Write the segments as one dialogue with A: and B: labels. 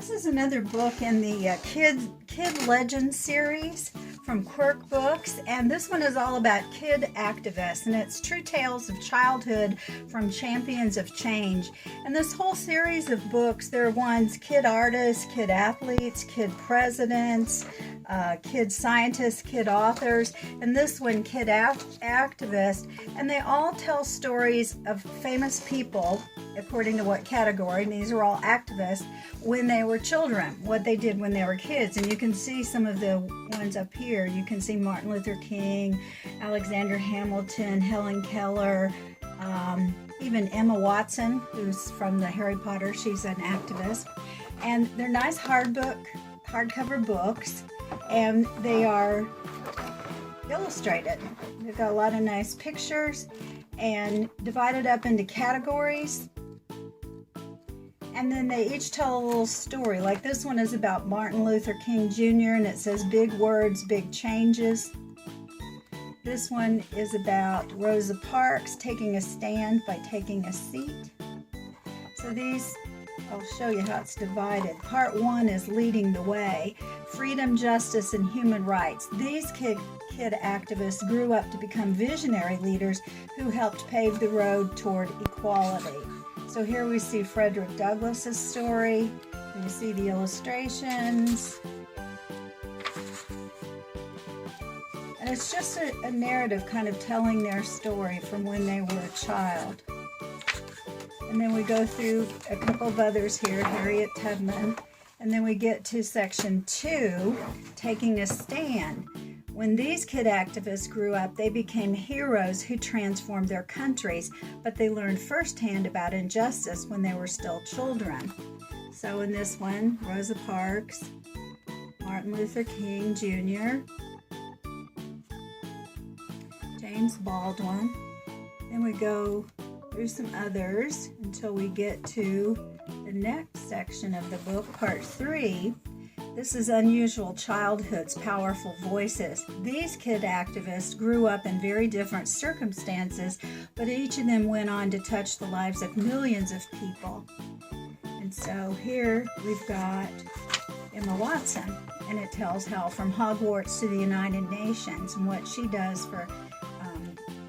A: This is another book in the Kid Legends series from Quirk Books, and this one is all about kid activists, and it's true tales of childhood from champions of change. And this whole series of books, there are ones kid artists, kid athletes, kid presidents, kid scientists, kid authors, and this one kid activists, and they all tell stories of famous people according to what category, and these are all activists, when they were children, what they did when they were kids. And you can see some of the ones up here. You can see Martin Luther King, Alexander Hamilton, Helen Keller, even Emma Watson, who's from the Harry Potter. She's an activist. And they're nice hardcover books, and they are illustrated. They've got a lot of nice pictures and divided up into categories. And then they each tell a little story. Like this one is about Martin Luther King Jr. and it says big words, big changes. This one is about Rosa Parks taking a stand by taking a seat. So these, I'll show you how it's divided. Part one is leading the way, freedom, justice, and human rights. These kid activists grew up to become visionary leaders who helped pave the road toward equality. So here we see Frederick Douglass's story. You see the illustrations. And it's just a narrative kind of telling their story from when they were a child. And then we go through a couple of others here, Harriet Tubman. And then we get to section 2, taking a stand. When these kid activists grew up, they became heroes who transformed their countries, but they learned firsthand about injustice when they were still children. So in this one, Rosa Parks, Martin Luther King Jr., James Baldwin. Then we go through some others until we get to the next section of the book, part 3. This is Unusual Childhoods, Powerful Voices. These kid activists grew up in very different circumstances, but each of them went on to touch the lives of millions of people. And so here we've got Emma Watson, and it tells how from Hogwarts to the United Nations and what she does for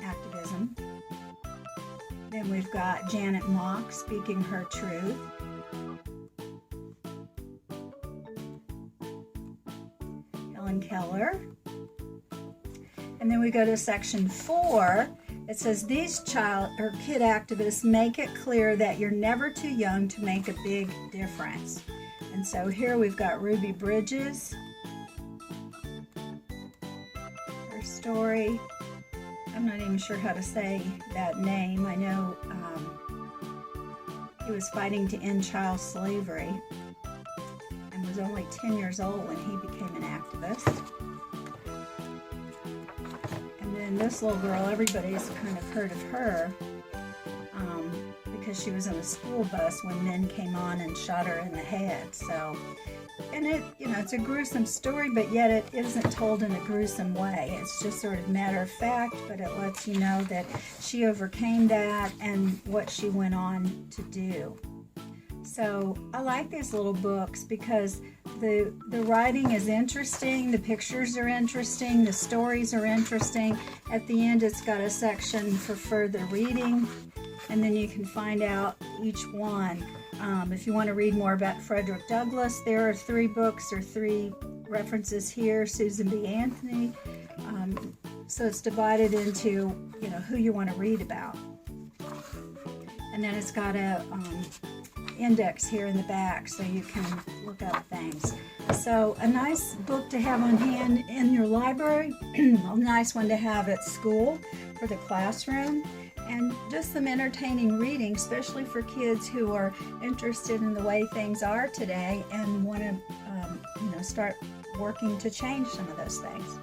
A: activism. Then we've got Janet Mock speaking her truth. Helen Keller. And then we go to section 4. It says these kid activists make it clear that you're never too young to make a big difference. And so here we've got Ruby Bridges. Her story. I'm not even sure how to say that name. I know he was fighting to end child slavery and was only 10 years old when he became an activist. And then this little girl, everybody's kind of heard of her because she was in a school bus when men came on and shot her in the head. So, and it's a gruesome story, but yet it isn't told in a gruesome way. It's just sort of matter of fact, but it lets you know that she overcame that and what she went on to do. So I like these little books because the writing is interesting, the pictures are interesting, the stories are interesting. At the end, it's got a section for further reading, and then you can find out each one. If you want to read more about Frederick Douglass, there are 3 books or 3 references here. Susan B. Anthony. So it's divided into who you want to read about, and then it's got a index here in the back so you can look up things. So a nice book to have on hand in your library, a nice one to have at school for the classroom, and just some entertaining reading, especially for kids who are interested in the way things are today and want to start working to change some of those things.